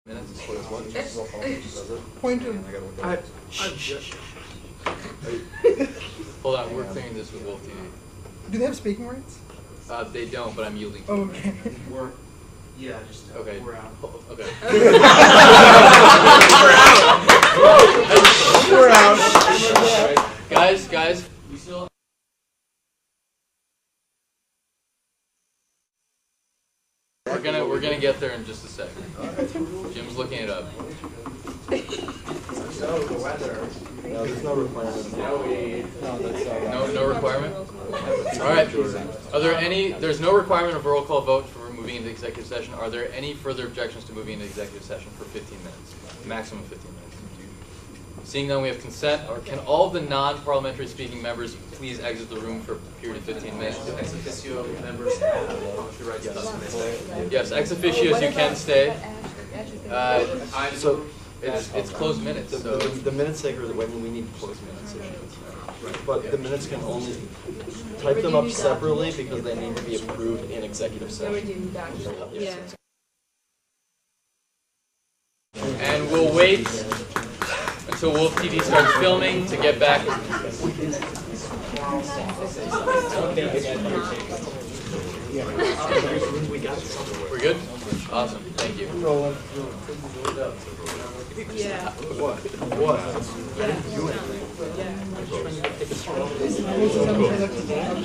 Minutes for what? Point of. Hold on, we're clearing this with Wolf TV. Do they have speaking rights? They don't, but I'm yielding. Oh, okay. Yeah, just Okay. we're out. Okay. We're out. Guys, we still. We're gonna get there in just a second. Jim's looking it up. So the weather. No, there's no requirement. No requirement? All right. Are there any? There's no requirement of a roll call vote for moving into executive session. Are there any further objections to moving into executive session for 15 minutes? Maximum 15 minutes. Seeing none, we have consent. Or can all of the non-parliamentary speaking members please exit the room for a period of 15 minutes? Ex officio members have the right to stay. Yes, ex officios, you can stay. So It's closed minutes. So the minutes taker is when we need closed minutes. But the minutes can only type them up separately because they need to be approved in executive session. Yeah. and we'll wait until Wolf TV starts filming to get back. We're good? Awesome. Thank you. Yeah. What?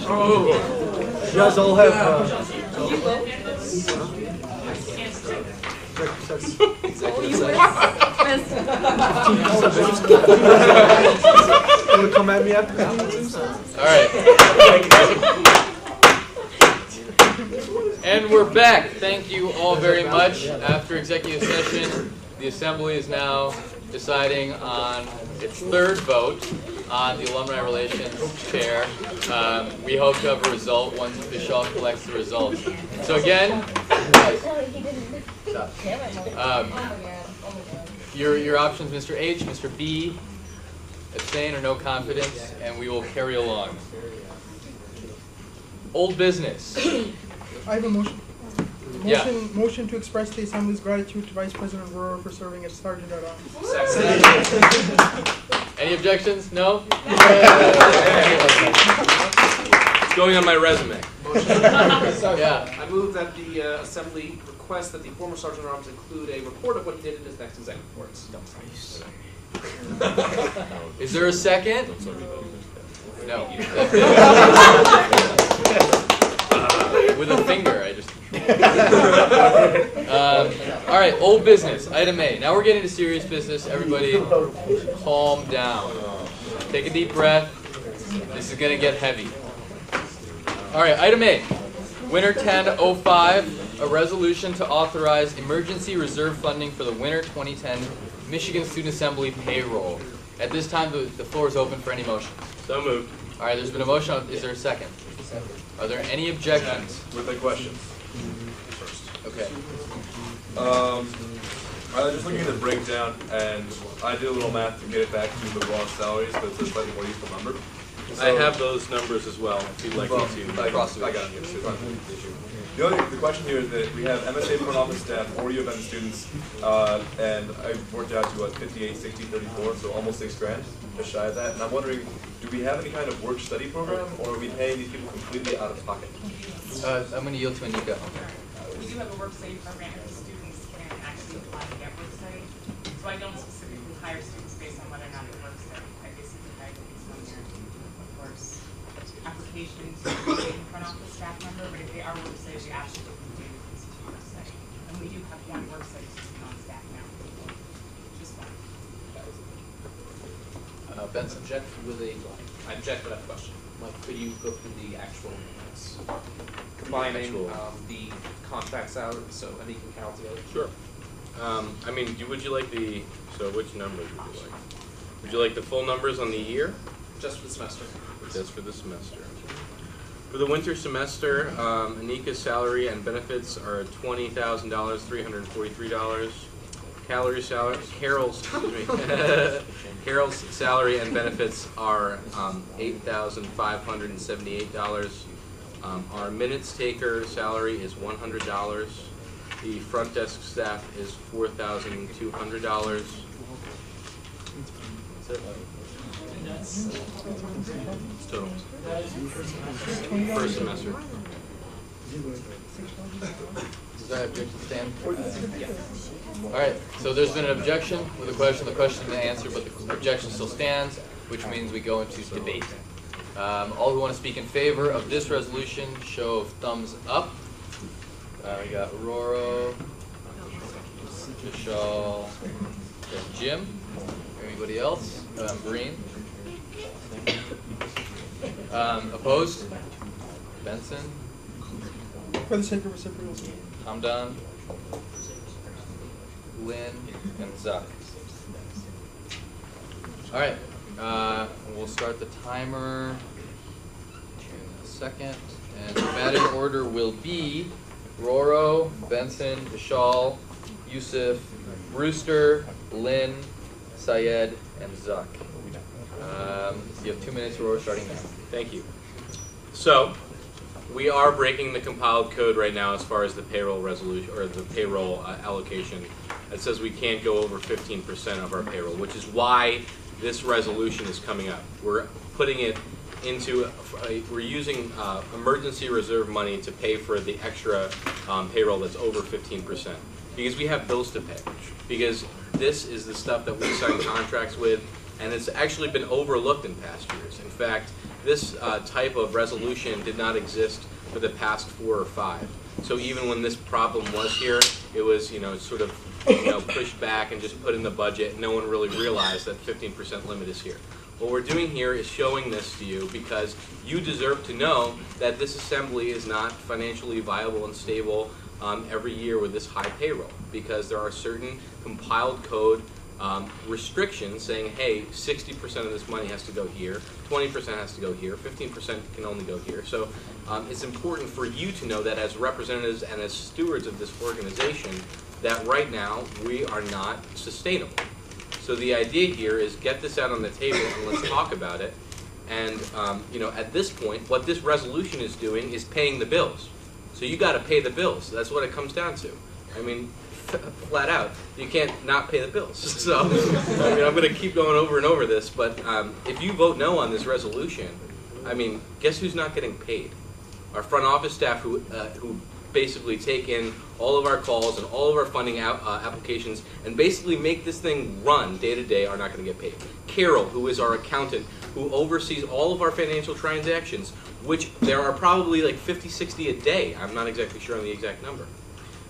Oh. You guys all have. Want to come at me after? All right. And we're back. Thank you all very much. After executive session, the Assembly is now deciding on its third vote on the Alumni Relations Chair. We hope to have a result once Vishal collects the results. So again, your options, Mr. H, Mr. B, abstain or no confidence, and we will carry along. Old business. I have a motion. Yeah. Motion to express the Assembly's gratitude to Vice President Rohrer for serving as Sergeant at Arms. Any objections? No? It's going on my resume. Yeah. I move that the Assembly request that the former Sergeant at Arms include a report of what he did in his next executive reports. Is there a second? No. With a finger, I just. All right, old business, item A. Now we're getting to serious business. Everybody, calm down. Take a deep breath. This is going to get heavy. All right, item A. Winter 1005, a resolution to authorize emergency reserve funding for the winter 2010 Michigan Student Assembly payroll. At this time, the floor is open for any motion. So moved. All right, there's been a motion. Is there a second? Are there any objections? With a question. Okay. I was just looking at the breakdown, and I did a little math to get it back to the raw salaries, but it's a slightly more useful number. I have those numbers as well, if you'd like me to. I got it. Yes, it's not an issue. The question here is that we have MSA front office staff, 4 U of M students, and I worked out to 58, 60, 34, so almost $6,000, just shy of that. And I'm wondering, do we have any kind of work study program, or are we paying these people completely out of pocket? I'm going to yield to Anika. We do have a work study program if students can actually apply to get work study. So I don't specifically hire students based on whether or not they work study. I basically hire them based on their, of course, applications to be in front office staff member, but if they are work study, we absolutely do institute work study. And we do have one work study student on staff now. Just one. Benson. I object to that question. Like, could you go through the actual combining the contracts out, so Anika and Carol together? Sure. I mean, would you like so which numbers would you like? Would you like the full numbers on the year? Just for the semester. Just for the semester. For the winter semester, Anika's salary and benefits are $20,000, $343. Carol's salary and benefits are $8,578. Our minutes taker salary is $100. The front desk staff is $4,200. That's it. It's total. First semester. Does that objection stand? All right, so there's been an objection with a question. The question is answered, but the objection still stands, which means we go into debate. All who want to speak in favor of this resolution, show of thumbs up. We got Roro, Vishal, and Jim. Anybody else? Green. Opposed? Benson. For the sake of reciprocity. Hamdan, Lynn, and Zuck. All right, we'll start the timer in a second. And the batting order will be Roro, Benson, Vishal, Yusuf, Brewster, Lynn, Syed, and Zuck. You have 2 minutes, Roro, starting now. Thank you. So, we are breaking the compiled code right now as far as the payroll resolution or the payroll allocation. It says we can't go over 15% of our payroll, which is why this resolution is coming up. We're putting it into, we're using emergency reserve money to pay for the extra payroll that's over 15%. Because we have bills to pay. Because this is the stuff that we sign contracts with, and it's actually been overlooked in past years. In fact, this type of resolution did not exist for the past 4 or 5. So even when this problem was here, it was sort of pushed back and just put in the budget. No one really realized that 15% limit is here. What we're doing here is showing this to you because you deserve to know that this assembly is not financially viable and stable every year with this high payroll, because there are certain compiled code restrictions saying, hey, 60% of this money has to go here, 20% has to go here, 15% can only go here. So it's important for you to know that as representatives and as stewards of this organization, that right now we are not sustainable. So the idea here is get this out on the table and let's talk about it. And at this point, what this resolution is doing is paying the bills. So you got to pay the bills. That's what it comes down to. I mean, flat out, you can't not pay the bills. So I'm going to keep going over and over this, but if you vote no on this resolution, guess who's not getting paid? Our front office staff who basically take in all of our calls and all of our funding applications and basically make this thing run day to day are not going to get paid. Carol, who is our accountant, who oversees all of our financial transactions, which there are probably like 50, 60 a day. I'm not exactly sure on the exact number.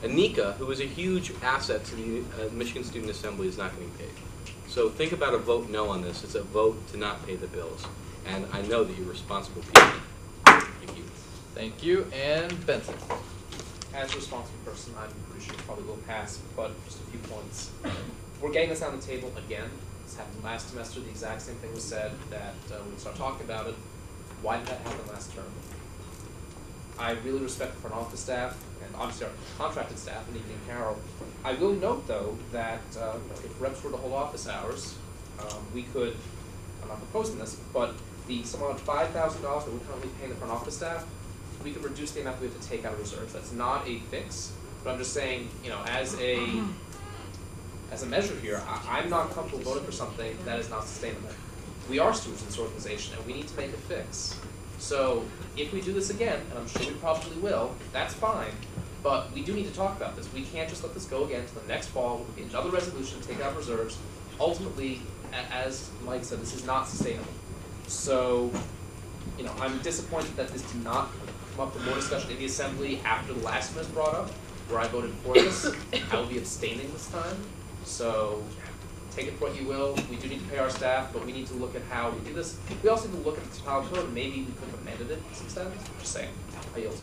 Anika, who is a huge asset to the Michigan Student Assembly, is not getting paid. So think about a vote no on this. It's a vote to not pay the bills. And I know that you're responsible people. Thank you. Thank you, and Benson. As a responsible person, I'm pretty sure it probably will pass, but just a few points. We're getting this on the table again. This happened last semester. The exact same thing was said, that we would start talking about it. Why did that happen last term? I really respect the front office staff, and obviously our contracted staff, Anika and Carol. I will note, though, that if reps were to hold office hours, we could, I'm not proposing this, but the sum of $5,000 that we're currently paying the front office staff, we could reduce the amount we have to take out of reserves. That's not a fix, but I'm just saying, as a measure here, I'm not comfortable voting for something that is not sustainable. We are stewards of this organization, and we need to make a fix. So if we do this again, and I'm sure we probably will, that's fine, but we do need to talk about this. We can't just let this go again to the next fall with another resolution to take out reserves. Ultimately, as Mike said, this is not sustainable. So, I'm disappointed that this did not come up for more discussion in the Assembly after the last one was brought up, where I voted for this. I will be abstaining this time. So take it for what you will. We do need to pay our staff, but we need to look at how we do this. We also need to look at the compiled code, and maybe we could have amended it to some extent. Just saying. I yield.